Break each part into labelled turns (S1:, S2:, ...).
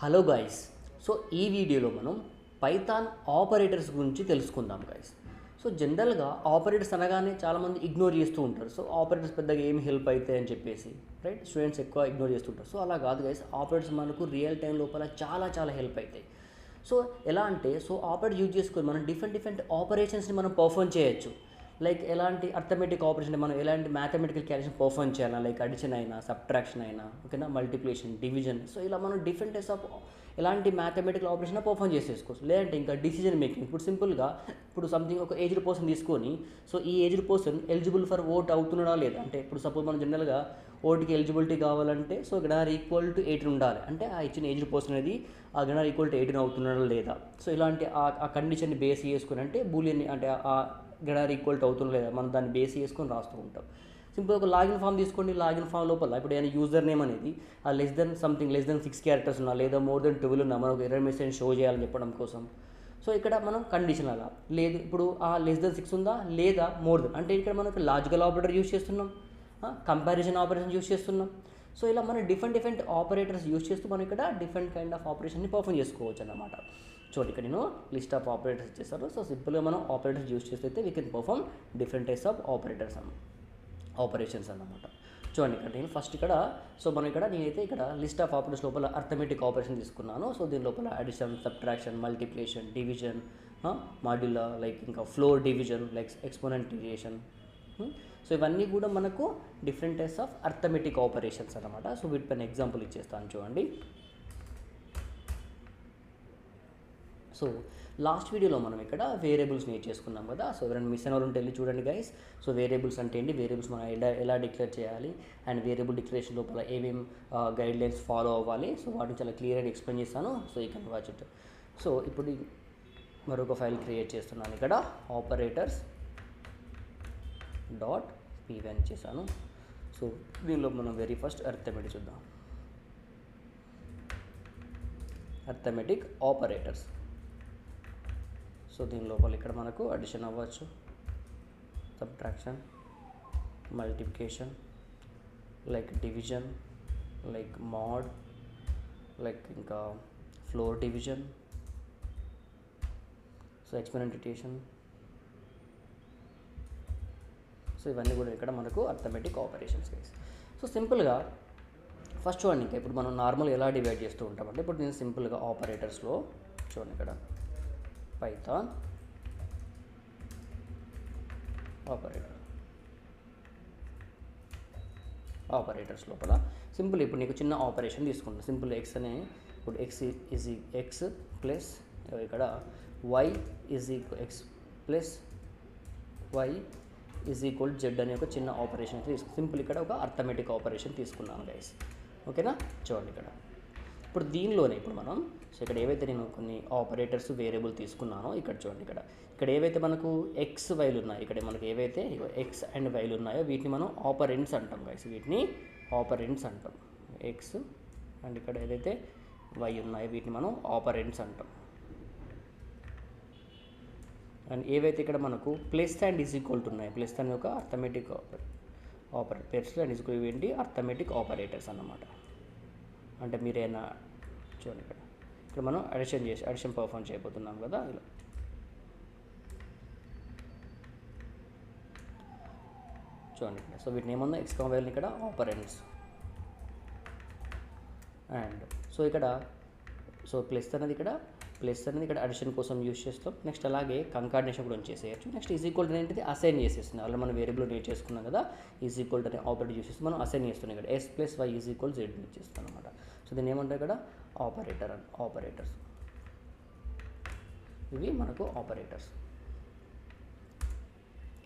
S1: Hello guys. So ఈ వీడియోలో మనం పైథాన్ ఆపరేటర్స్ గురించి తెలుసుకుందాం గైస్. సో జనరల్గా ఆపరేటర్స్ అనగానే చాలామంది ఇగ్నోర్ చేస్తూ ఉంటారు. సో ఆపరేటర్స్ పెద్దగా ఏమి హెల్ప్ అవుతాయి అని చెప్పేసి రైట్ స్టూడెంట్స్ ఎక్కువ ఇగ్నోర్ చేస్తుంటారు. సో అలా కాదు గైస్, ఆపరేటర్స్ మనకు రియల్ టైం లోపల చాలా హెల్ప్ అవుతాయి. సో ఎలా అంటే ఆపరేటర్ యూజ్ చేసుకొని మనం డిఫరెంట్ ఆపరేషన్స్ని మనం పర్ఫామ్ చేయొచ్చు. లైక్ ఎలాంటి అర్థమెటిక్ ఆపరేషన్ మనం ఎలాంటి మ్యాథమెటికల్ క్యాలిక్యులేషన్ పర్ఫామ్ చేయాలా, లైక్ అడిషన్ అయినా సబ్ట్రాక్షన్ అయినా ఓకేనా, మల్టిప్లికేషన్, డివిజన్. సో ఇలా మనం డిఫరెంట్ టైప్స్ ఆఫ్ ఎలాంటి మ్యాథమెటికల్ ఆపరేషన్ పర్ఫామ్ చేసేసుకోవచ్చు. లేదంటే ఇంకా డిసిజన్ మేకింగ్, ఇప్పుడు సింపుల్గా ఇప్పుడు సంథింగ్ ఒక ఏజ్డ్ పర్సన్ తీసుకొని సో ఈ aged person eligible for vote అవుతున్నాడా లేదా అంటే, ఇప్పుడు సపోజ్ మనం జనరల్గా ఓటుకి ఎలిజిబిలిటీ కావాలంటే సో గణార్ ఈక్వల్ టు 18 ఉండాలి. అంటే ఆ ఇచ్చిన ఏజ్డ్ పర్సన్ అనేది ఆ గణార్ ఈక్వల్ టు 18 అవుతున్నాడా లేదా. సో ఇలాంటి ఆ కండిషన్ని బేస్ చేసుకుని అంటే బూలియన్ అంటే ఆ గణార్ ఈక్వల్ టు అవుతుందా లేదా మనం దాన్ని బేస్ చేసుకొని రాస్తూ ఉంటాం. సింపుల్ ఒక లాగిన్ ఫామ్ తీసుకోండి. లాగిన్ ఫామ్ లోపల ఇప్పుడు ఏదైనా యూజర్ నేమ్ అనేది ఆ లెస్ దెన్ 6 క్యారెక్టర్స్ ఉన్నా లేదా మోర్ దెన్ 12 ఉన్నా మనం ఒక ఎర్రర్ మెసేజ్ షో చేయాలని చెప్పడం కోసం సో ఇక్కడ మనం కండిషన్ అలా లేదు, ఇప్పుడు ఆ లెస్ దెన్ 6 ఉందా లేదా మోర్ దెన్ అంటే ఇక్కడ మనకు లాజికల్ ఆపరేటర్ యూజ్ చేస్తున్నాం, కంపారిజన్ ఆపరేషన్ యూజ్ చేస్తున్నాం. సో ఇలా మనం డిఫరెంట్ ఆపరేటర్స్ యూజ్ చేస్తూ మనం ఇక్కడ డిఫరెంట్ కైండ్ ఆఫ్ ఆపరేషన్ని పర్ఫామ్ చేసుకోవచ్చు అన్నమాట. చూడండి ఇక్కడ నేను లిస్ట్ ఆఫ్ ఆపరేటర్స్ ఇచ్చేస్తాను. సో సింపుల్గా మనం ఆపరేటర్స్ యూజ్ చేస్తే we can perform different types of operations అన్నమాట. చూడండి ఇక్కడ నేను ఫస్ట్ ఇక్కడ సో మనం ఇక్కడ నేనైతే ఇక్కడ లిస్ట్ ఆఫ్ ఆపరేటర్స్ లోపల అర్థమెటిక్ ఆపరేషన్ తీసుకున్నాను. సో దీని లోపల addition, subtraction, multiplication, division, modulo, like ఇంకా floor division, like exponentiation. So ఇవన్నీ కూడా మనకు different types of arithmetic operations అన్నమాట. సో వీటిపైన ఎగ్జాంపుల్ ఇచ్చేస్తాను చూడండి. సో లాస్ట్ వీడియోలో మనం ఇక్కడ వేరియబుల్స్ నేర్చేసుకున్నాం కదా. సో ఎవరైనా మిస్ అయిన వాళ్ళు ఉంటే వెళ్ళి చూడండి గైస్. సో వేరియబుల్స్ అంటే ఏంటి, వేరియబుల్స్ మనం ఎలా డిక్లేర్ చేయాలి అండ్ వేరియబుల్ డిక్లరేషన్ లోపల ఏమేమి గైడ్ లైన్స్ ఫాలో అవ్వాలి, సో వాటిని చాలా క్లియర్గా ఎక్స్ప్లెయిన్ చేస్తాను. సో ఈ కెన్ వాచ్ ఇట్. సో ఇప్పుడు మరొక ఫైల్ క్రియేట్ చేస్తున్నాను ఇక్కడ ఆపరేటర్స్ డాట్ పీవన్ చేశాను. సో దీనిలో మనం వెరీ ఫస్ట్ అర్థమెటిక్ చూద్దాం. Arithmetic operators. సో దీని లోపల ఇక్కడ మనకు అడిషన్ అవ్వచ్చు, subtraction, multiplication, like division, like mod, like ఇంకా floor division, so exponentiation. So ఇవన్నీ కూడా ఇక్కడ మనకు అర్థమెటిక్ ఆపరేషన్స్ గైస్. సో సింపుల్గా ఫస్ట్ చూడండి, ఇంకా ఇప్పుడు మనం నార్మల్ ఎలా డివైడ్ చేస్తూ ఉంటామంటే ఇప్పుడు నేను సింపుల్గా ఆపరేటర్స్లో చూడండి ఇక్కడ పైథాన్ ఆపరేటర్స్ లోపల సింపుల్ ఇప్పుడు నీకు చిన్న ఆపరేషన్ తీసుకుంటాను. సింపుల్ ఎక్స్ అనే ఇప్పుడు ఎక్స్ ప్లస్ ఇక్కడ y is equal x plus y is equal z అనే ఒక చిన్న ఆపరేషన్ సింపుల్ ఇక్కడ ఒక అర్థమెటిక్ ఆపరేషన్ తీసుకున్నాను గైస్. ఓకేనా, చూడండి ఇక్కడ ఇప్పుడు దీనిలోనే ఇప్పుడు మనం సో ఇక్కడ ఏవైతే నేను కొన్ని ఆపరేటర్స్ వేరియబుల్ తీసుకున్నానో ఇక్కడ చూడండి ఇక్కడ ఏవైతే మనకు ఎక్స్ వైలు ఉన్నాయో ఇక్కడ మనకు ఏవైతే ఎక్స్ అండ్ వైలు ఉన్నాయో వీటిని మనం ఆపరెంట్స్ అంటాం గైస్. వీటిని ఆపరెంట్స్ అంటాం. ఎక్స్ అండ్ ఇక్కడ ఏదైతే వై ఉన్నాయో వీటిని మనం ఆపరెంట్స్ అంటాం. అండ్ ఏవైతే ఇక్కడ మనకు plus and is equal to ఉన్నాయి, ప్లస్ అండ్ ఒక arithmetic operator, plus and is equal ఏంటి అర్థమెటిక్ ఆపరేటర్స్ అన్నమాట. అంటే మీరైనా చూడండి ఇక్కడ మనం అడిషన్ పర్ఫామ్ చేయబోతున్నాం కదా. ఇలా చూడండి ఇక్కడ సో వీటిని ఏమన్నా ఎక్స్ వైల్ని ఇక్కడ ఆపరెంట్స్ అండ్ సో ఇక్కడ సో ప్లస్ అనేది ఇక్కడ అడిషన్ కోసం యూజ్ చేస్తాం. నెక్స్ట్ అలాగే కంకార్డినేషన్ కూడా చేసేయచ్చు. నెక్స్ట్ ఈజ్ ఈక్వల్ టు ఏంటిది అసైన్ చేసేస్తున్నాం. అలా మనం వేరియబుల్ నేట్ చేసుకున్నాం కదా, ఈజ్ ఈక్వల్ టు అనే ఆపరేటర్ యూజ్ చేస్తే మనం అసైన్ చేస్తున్నాం. ఇక్కడ s plus y is equal z ఇచ్చేస్తాం అనమాట. సో దీన్ని ఏమంటారు ఇక్కడ ఆపరేటర్స్. ఇవి మనకు ఆపరేటర్స్.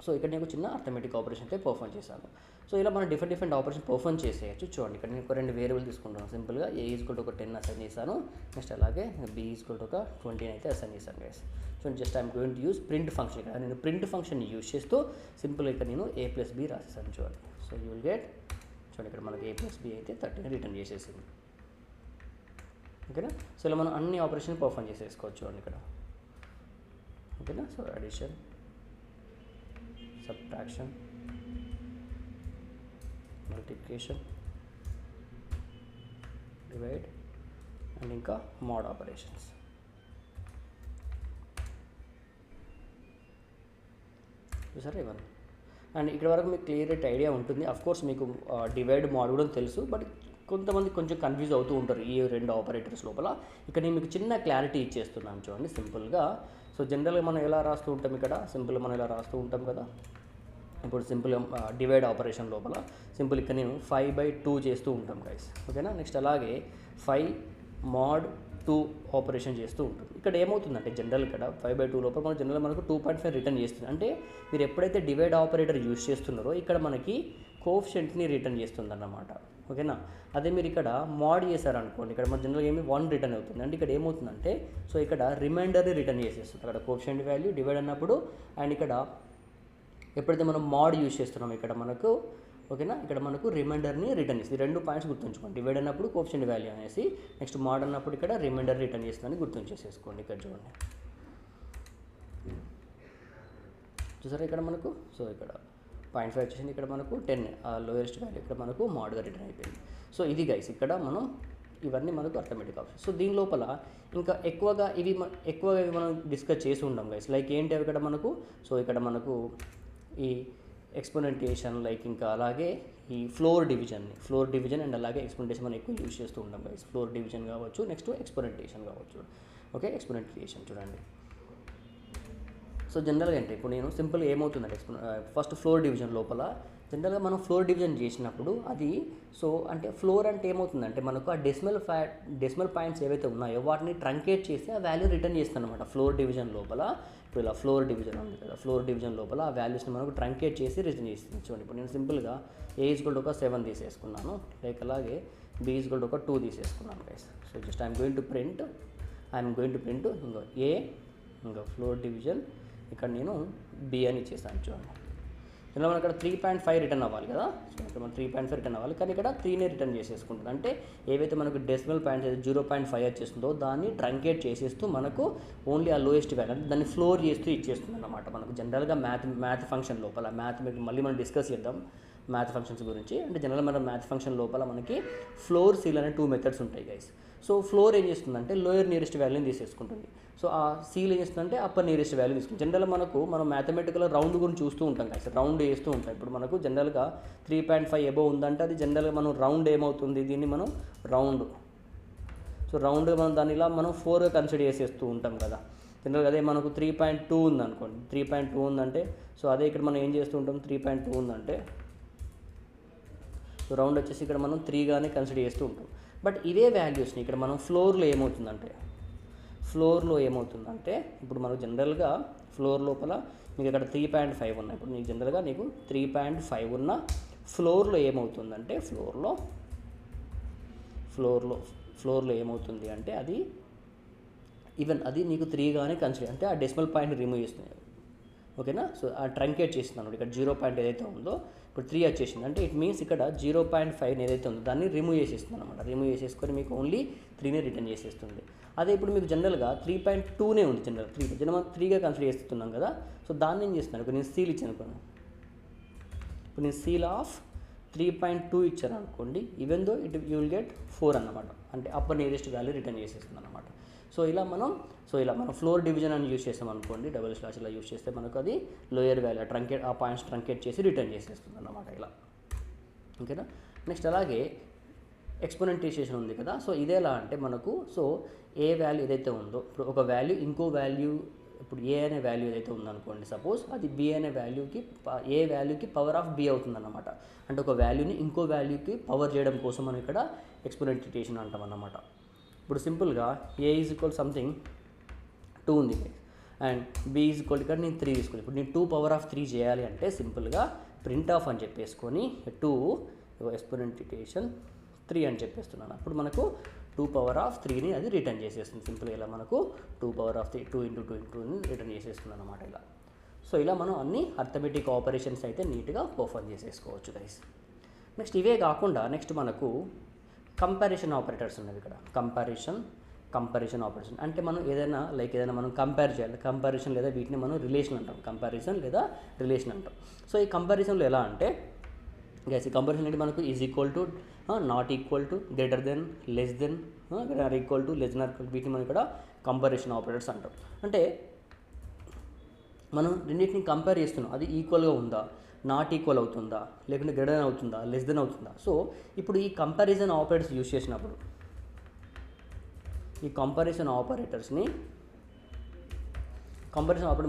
S1: సో ఇక్కడ నేను చిన్న అర్థమెటిక్ ఆపరేషన్ అయితే పర్ఫామ్ చేశాను. సో ఇలా మనం డిఫరెంట్ ఆపరేషన్ పర్ఫామ్ చేసేయచ్చు. చూడండి ఇక్కడ నేను ఒక 2 వేరియబుల్ తీసుకుంటాను. సింపుల్గా ఏ ఈజ్వల్ టు ఒక 10 అసైన్ చేశాను. నెక్స్ట్ అలాగే బి ఈజ్వల్ టు ఒక 20 అయితే అసైన్ చేశాను గైస్. చూడండి just I'm going to use print function. ఇక్కడ నేను ప్రింట్ ఫంక్షన్ని యూజ్ చేస్తూ సింపుల్గా ఇక్కడ నేను ఏ ప్లస్ బి రాసేసాను చూడండి. సో యూ విల్ గెట్ చూడండి ఇక్కడ మనకి ఏ ప్లస్ బి అయితే 30 రిటర్న్ చేసేసింది. ఓకేనా, సో ఇలా మనం అన్ని ఆపరేషన్ పర్ఫామ్ చేసేసుకోవచ్చు చూడండి ఇక్కడ. ఓకేనా, so addition, subtraction, multiplication, divide, and ఇంకా మోడ్ ఆపరేషన్స్. చూసారా ఇవన్నీ. అండ్ ఇక్కడ వరకు మీకు క్లియర్ ఐడియా ఉంటుంది. అఫ్కోర్స్ మీకు డివైడ్ మోడ్ కూడా తెలుసు, బట్ కొంతమంది కొంచెం కన్ఫ్యూజ్ అవుతూ ఉంటారు ఈ రెండు ఆపరేటర్స్ లోపల. ఇక్కడ నేను మీకు చిన్న క్లారిటీ ఇచ్చేస్తున్నాను చూడండి సింపుల్గా. సో జనరల్గా మనం ఎలా రాస్తూ ఉంటాం, ఇక్కడ సింపుల్గా మనం ఎలా రాస్తూ ఉంటాం కదా. ఇప్పుడు సింపుల్ డివైడ్ ఆపరేషన్ లోపల సింపుల్ ఇక్కడ నేను 5/2 చేస్తూ ఉంటాం గైస్, ఓకేనా. నెక్స్ట్ అలాగే 5 mod 2 ఆపరేషన్ చేస్తూ ఉంటుంది. ఇక్కడ ఏమవుతుందంటే జనరల్ ఇక్కడ 5/2 లోపల మనం జనరల్ మనకు 2.5 రిటర్న్ చేస్తుంది. అంటే మీరు ఎప్పుడైతే డివైడ్ ఆపరేటర్ యూజ్ చేస్తున్నారో ఇక్కడ మనకి కోఎఫిషియంట్ని రిటర్న్ చేస్తుంది అన్నమాట, ఓకేనా. అదే మీరు ఇక్కడ మోడ్ చేశారనుకోండి, ఇక్కడ మన జనరల్గా 1 రిటర్న్ అవుతుంది. అంటే ఇక్కడ ఏమవుతుందంటే సో ఇక్కడ రిమైండర్ని రిటర్న్ చేసేస్తుంది. అక్కడ కోఎఫిషియంట్ వాల్యూ డివైడ్ అన్నప్పుడు, అండ్ ఇక్కడ ఎప్పుడైతే మనం మోడ్ యూజ్ చేస్తున్నాం ఇక్కడ మనకు, ఓకేనా, ఇక్కడ మనకు రిమైండర్ని రిటర్న్ చేస్తుంది. 2 పాయింట్స్ గుర్తుంచుకోండి. డివైడ్ అన్నప్పుడు కోఎఫిషియంట్ వాల్యూ అనేసి, నెక్స్ట్ మోడ్ అన్నప్పుడు ఇక్కడ రిమైండర్ రిటర్న్ చేస్తుందని గుర్తుంచేసేసుకోండి. ఇక్కడ చూడండి, చూసారా ఇక్కడ మనకు. సో ఇక్కడ 0.5 వచ్చేసింది, ఇక్కడ మనకు 10 లోయెస్ట్ వాల్యూ ఇక్కడ మనకు మోడ్గా రిటర్న్ అయిపోయింది. సో ఇది గైస్ ఇక్కడ మనం ఇవన్నీ మనకు అర్థమెటిక్ ఆప్షన్. సో దీని లోపల ఇంకా ఎక్కువగా ఇవి మనం డిస్కస్ చేసి ఉంటాం గైస్. లైక్ ఏంటి అవి ఇక్కడ మనకు. సో ఇక్కడ మనకు ఈ ఎక్స్పోనెంటేషన్, లైక్ ఇంకా అలాగే ఈ ఫ్లోర్ డివిజన్ అండ్ అలాగే ఎక్స్పోనెంటేషన్ మనం ఎక్కువ యూజ్ చేస్తూ ఉంటాం గైస్. ఫ్లోర్ డివిజన్ కావచ్చు, నెక్స్ట్ ఎక్స్పోనెంటేషన్ కావచ్చు, ఓకే. ఎక్స్పోనెంటేషన్ చూడండి. సో జనరల్గా అంటే ఇప్పుడు నేను సింపుల్ ఏమవుతుందంటే ఫస్ట్ ఫ్లోర్ డివిజన్ లోపల జనరల్గా మనం ఫ్లోర్ డివిజన్ చేసినప్పుడు అది సో అంటే ఫ్లోర్ అంటే ఏమవుతుందంటే మనకు ఆ డెసిమల్ పాయింట్స్ ఏవైతే ఉన్నాయో వాటిని ట్రంకేట్ చేసి ఆ వాల్యూ రిటర్న్ చేస్తుంది అనమాట ఫ్లోర్ డివిజన్ లోపల. ఇప్పుడు ఇలా ఫ్లోర్ డివిజన్ ఉంది కదా, ఫ్లోర్ డివిజన్ లోపల ఆ వాల్యూస్ని మనకు ట్రంకేట్ చేసి రిటర్న్ చేస్తుంది. చూడండి ఇప్పుడు నేను సింపుల్గా A = ఒక 7 తీసేసుకున్నాను, లైక్ అలాగే B = ఒక 2 తీసేసుకున్నాను guys. So just I'm going to print ఇంకో A ఇంకా ఫ్లోర్ డివిజన్ ఇక్కడ నేను B అని ఇచ్చేసాను. చూడండి ఇలా మనం ఇక్కడ 3.5 రిటర్న్ అవ్వాలి కదా. సో ఇక్కడ మనం 3.5 రిటర్న్ అవ్వాలి, కానీ ఇక్కడ 3నే రిటర్న్ చేసేసుకుంటుంది. అంటే ఏవైతే మనకు డెసిమల్ పాయింట్స్ అయితే 0.5 వచ్చేస్తుందో దాన్ని ట్రంకేట్ చేసేస్తూ మనకు ఓన్లీ ఆ లోయెస్ట్ వాల్యూ అంటే దాన్ని ఫ్లోర్ చేస్తూ ఇచ్చేస్తుంది అన్నమాట మనకు. జనరల్గా మ్యాథ్ ఫంక్షన్ లోపల మళ్ళీ మనం డిస్కస్ చేద్దాం మ్యాథ్ ఫంక్షన్స్ గురించి. అంటే జనరల్గా మన మ్యాథ్ ఫంక్షన్ లోపల మనకి ఫ్లోర్, సీల్ అనే 2 మెథడ్స్ ఉంటాయి గైస్. సో ఫ్లోర్ ఏం చేస్తుందంటే లోయర్ నియరెస్ట్ వాల్యూని తీసేసుకుంటుంది. సో ఆ సీల్ ఏం చేస్తుందంటే అప్పర్ నియరెస్ట్ వాల్యూ తీసుకుంటుంది. జనరల్గా మనం మ్యాథమెటికల్ రౌండ్ గురించి చూస్తూ ఉంటాం కదా, రౌండ్ వేస్తూ ఉంటాం. ఇప్పుడు మనకు జనరల్గా 3.5 అబోవ్ ఉందంటే అది జనరల్గా మనం రౌండ్ ఏమవుతుంది, దీన్ని మనం రౌండ్. సో రౌండ్ మనం దాన్ని ఇలా మనం 4గా కన్సిడర్ చేసేస్తూ ఉంటాం కదా జనరల్గా. అదే మనకు 3.2 ఉందనుకోండి, 3.2 ఉందంటే సో అదే ఇక్కడ మనం ఏం చేస్తూ ఉంటాం, 3.2 ఉందంటే సో రౌండ్ వచ్చేసి ఇక్కడ మనం 3గానే కన్సిడర్ చేస్తూ ఉంటాం. బట్ ఇవే వాల్యూస్ని ఇక్కడ మనం ఫ్లోర్లో ఏమవుతుందంటే ఇప్పుడు మనకు జనరల్గా ఫ్లోర్ లోపల మీకు ఇక్కడ 3.5 ఉన్నాయి. ఇప్పుడు నీకు జనరల్గా నీకు 3.5 ఉన్న ఫ్లోర్లో ఏమవుతుందంటే ఫ్లోర్లో ఏమవుతుంది అంటే అది ఈవెన్ అది నీకు 3గానే కన్సిడర్, అంటే ఆ డెసిమల్ పాయింట్ రిమూవ్ చేస్తుంది, ఓకేనా. సో ఆ ట్రంకేట్ చేస్తున్నాను ఇక్కడ 0 పాయింట్ ఏదైతే ఉందో ఇప్పుడు 3 వచ్చేసింది. అంటే ఇట్ మీన్స్ ఇక్కడ 0.5 ఏదైతే ఉందో దాన్ని రిమూవ్ చేసేస్తుంది అనమాట. రిమూవ్ చేసేసుకొని మీకు ఓన్లీ 3నే రిటర్న్ చేసేస్తుంది. అదే ఇప్పుడు మీకు జనరల్గా 3.2నే ఉంది, జనరల్ 3గా కన్సిడర్ చేస్తున్నాం కదా. సో దాన్ని ఏం చేస్తున్నాను, ఇప్పుడు నేను సీల్ ఇచ్చాను అనుకోండి, ఇప్పుడు నేను సీల్ ఆఫ్ 3.2 ఇచ్చాను అనుకోండి, even though you will get 4 అన్నమాట. అంటే అప్పర్ నియరెస్ట్ వాల్యూ రిటర్న్ చేసేస్తుంది అనమాట. సో ఇలా మనం ఫ్లోర్ డివిజన్ అని యూజ్ చేస్తాం అనుకోండి, డబుల్ స్లాష్ ఇలా యూజ్ చేస్తే మనకు అది లోయర్ వాల్యూ ఆ పాయింట్స్ ట్రంకేట్ చేసి రిటర్న్ చేసేస్తుంది అన్నమాట ఇలా, ఓకేనా. నెక్స్ట్ అలాగే ఎక్స్పోనెంటేషన్ ఉంది కదా. సో ఇదే ఎలా అంటే మనకు సో ఏ వాల్యూ ఏదైతే ఉందో ఇప్పుడు ఒక వాల్యూ ఇంకో వాల్యూ, ఇప్పుడు ఏ అనే వాల్యూ ఏదైతే ఉందనుకోండి సపోజ్, అది బి అనే వాల్యూకి ఏ వాల్యూకి పవర్ ఆఫ్ బి అవుతుందన్నమాట. అంటే ఒక వాల్యూని ఇంకో వాల్యూకి పవర్ చేయడం కోసం మనం ఇక్కడ ఎక్స్పోనెంటేషన్ అంటాం అన్నమాట. ఇప్పుడు సింపుల్గా ఏ ఈజ్ ఈక్వల్ సంథింగ్ 2 ఉంది అండ్ బి ఈజ్ ఈక్వల్ ఇక్కడ నేను 3 తీసుకోవాలి. ఇప్పుడు నేను 2^3 చేయాలి అంటే సింపుల్గా ప్రింట్ ఆఫ్ అని చెప్పేసుకొని 2 ఎక్స్పోనెంటేషన్ 3 అని చెప్పేస్తున్నాను. అప్పుడు మనకు 2^3ని అది రిటర్న్ చేసేస్తుంది. సింపుల్గా ఇలా మనకు 2^3 2 × 2 × 2 రిటర్న్ చేసేస్తుంది అనమాట ఇలా. సో ఇలా మనం అన్ని అర్థమెటిక్ ఆపరేషన్స్ అయితే నీట్గా పర్ఫార్మ్ చేసేసుకోవచ్చు గైస్. నెక్స్ట్ ఇవే కాకుండా నెక్స్ట్ మనకు కంపారిజన్ ఆపరేటర్స్ ఉన్నవి ఇక్కడ. కంపారిజన్ ఆపరేషన్ అంటే మనం ఏదైనా మనం కంపేర్ చేయాలి, కంపారిజన్ లేదా వీటిని మనం రిలేషన్ అంటాం, కంపారిజన్ లేదా రిలేషన్ అంటాం. సో ఈ కంపారిజన్లో ఎలా అంటే గైస్, ఈ కంపారిజన్ అంటే మనకు is equal to not equal to, greater than, less than, equal to, less than or equal, వీటిని మనం ఇక్కడ కంపారిజన్ ఆపరేటర్స్ అంటాం. అంటే మనం రెండింటిని కంపేర్ చేస్తున్నాం, అది ఈక్వల్గా ఉందా, నాట్ ఈక్వల్ అవుతుందా, లేకుంటే గ్రేటర్ దెన్ అవుతుందా, లెస్ దెన్ అవుతుందా. సో ఇప్పుడు ఈ కంపారిజన్ ఆపరేటర్స్ యూజ్ చేసినప్పుడు, ఈ కంపారిజన్ ఆపరేటర్స్ని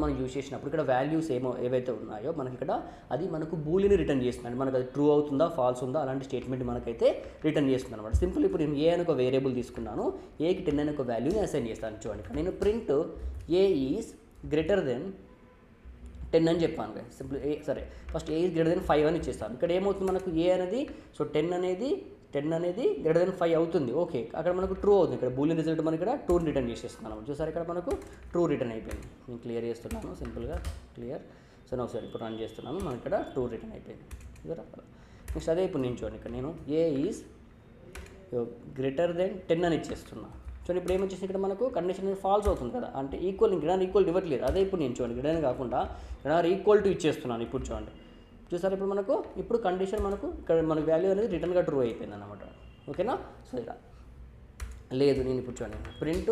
S1: మనం యూజ్ చేసినప్పుడు ఇక్కడ వాల్యూస్ ఏవైతే ఉన్నాయో మనకి ఇక్కడ అది మనకు బూలిని రిటర్న్ చేస్తుంది. అంటే మనకు అది ట్రూ అవుతుందా, ఫాల్స్ ఉందా అలాంటి స్టేట్మెంట్ మనకైతే రిటర్న్ చేస్తుంది అనమాట. సింపుల్ ఇప్పుడు నేను ఏ అని ఒక వేరియబుల్ తీసుకున్నాను, ఏకి 10 అనే ఒక వాల్యూని అసైన్ చేస్తాను. చూడండి నేను print A is greater than 10 అని చెప్పాను కదా. సింపుల్ సరే first A is greater than 5 అని ఇచ్చేస్తాను. ఇక్కడ ఏమవుతుంది మనకు ఏ అనేది, సో 10 అనేది గ్రేటర్ దెన్ 5 అవుతుంది. ఓకే, అక్కడ మనకు ట్రూ అవుతుంది. ఇక్కడ బూలియన్ రిజల్ట్ మనకి ఇక్కడ ట్రూ రిటర్న్ చేసేస్తున్నాను. చూసారు ఇక్కడ మనకు ట్రూ రిటర్న్ అయిపోయింది. నేను క్లియర్ చేస్తున్నాను సింపుల్గా క్లియర్. సో నేను ఒకసారి ఇప్పుడు రన్ చేస్తున్నాను, మనకి ఇక్కడ ట్రూ రిటర్న్ అయిపోయింది. నెక్స్ట్ అదే ఇప్పుడు నేను చూడండి ఇక్కడ నేను ఏ ఈజ్ గ్రేటర్ దెన్ 10 అని ఇచ్చేస్తున్నాను. చూడండి ఇప్పుడు ఏమొచ్చేసి ఇక్కడ మనకు కండిషన్ ఫాల్స్ అవుతుంది కదా, అంటే ఈక్వల్ ఇవ్వట్లేదు. అదే ఇప్పుడు నేను చూడండి గ్రేటర్ కాకుండా గ్రేటర్ ఈక్వల్ టు ఇచ్చేస్తున్నాను. ఇప్పుడు చూడండి చూసారు ఇప్పుడు మనకు ఇప్పుడు కండిషన్ మనకు ఇక్కడ మనకు వాల్యూ అనేది రిటర్న్గా ట్రూ అయిపోయింది అన్నమాట. ఓకేనా. సో ఇలా లేదు నేను ఇప్పుడు చూడండి ప్రింట్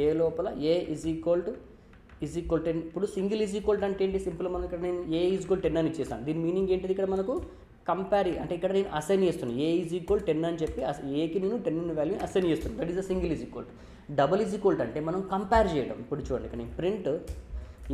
S1: ఏ లోపల ఏ ఈజ్ ఈక్వల్ టు 10. ఇప్పుడు సింగిల్ ఈజ్ ఈక్వల్ టు అంటే ఏంటి, సింపుల్ మనకి ఇక్కడ నేను ఏ ఈజ్ ఈక్వల్ 10 అని ఇచ్చేస్తాను. దీని మీనింగ్ ఏంటిది, ఇక్కడ మనకు అంటే ఇక్కడ నేను అసైన్ చేస్తున్నాను ఏ ఈజ్ ఈక్వల్ 10 అని చెప్పి ఏకి నేను 10 వాల్యూ అసైన్ చేస్తున్నాను. That is the single is equal to. Double is equal to అంటే మనం కంపేర్ చేయడం. ఇప్పుడు చూడండి ఇక్కడ నేను print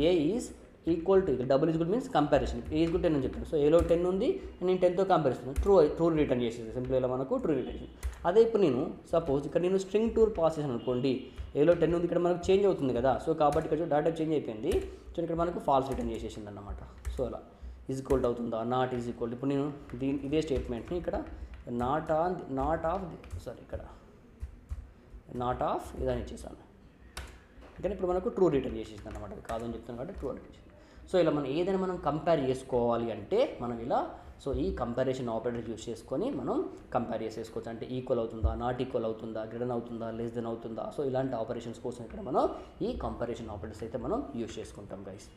S1: A is equal to, double equal means comparison. A equal 10 అని చెప్తాను. సో ఏలో 10 ఉంది, నేను 10తో కంపేర్ చేస్తున్నాను. ట్రూ రిటర్న్ చేసేది సింపుల్ ఇలా మనకు ట్రూ రిటర్న్ చేసింది. అదే ఇప్పుడు నేను సపోజ్ ఇక్కడ నేను స్ట్రింగ్ టూర్ పాస్ చేసాను అనుకోండి, ఏలో 10 ఉంది, ఇక్కడ మనకు చేంజ్ అవుతుంది కదా. సో కాబట్టి ఇక్కడ డేటా చేంజ్ అయిపోయింది. సో ఇక్కడ మనకు ఫాల్స్ రిటర్న్ చేసేసింది అన్నమాట. సో అలా ఈజ్ ఈక్వల్ అవుతుందా, నాట్ ఈజ్ ఈక్వల్. ఇప్పుడు నేను ఇదే స్టేట్మెంట్ని ఇక్కడ నాట్ ఆఫ్ ఇదని ఇచ్చేసాను. కానీ ఇప్పుడు మనకు ట్రూ రిటర్న్ చేసేసింది అన్నమాట. అది కాదని చెప్తాను కాబట్టి ట్రూ రిటర్న్ చేసింది. సో ఇలా మనం ఏదైనా మనం కంపేర్ చేసుకోవాలి అంటే మనం ఇలా సో ఈ కంపారిజన్ ఆపరేటర్ యూస్ చేసుకొని మనం కంపేర్ చేసేసుకోవచ్చు. అంటే ఈక్వల్ అవుతుందా, నాట్ ఈక్వల్ అవుతుందా, గ్రేటర్ అవుతుందా, లెస్ దెన్ అవుతుందా. సో ఇలాంటి ఆపరేషన్స్ కోసం ఇక్కడ మనం ఈ కంపారిజన్ ఆపరేటర్స్ అయితే మనం యూస్ చేసుకుంటాం గైస్.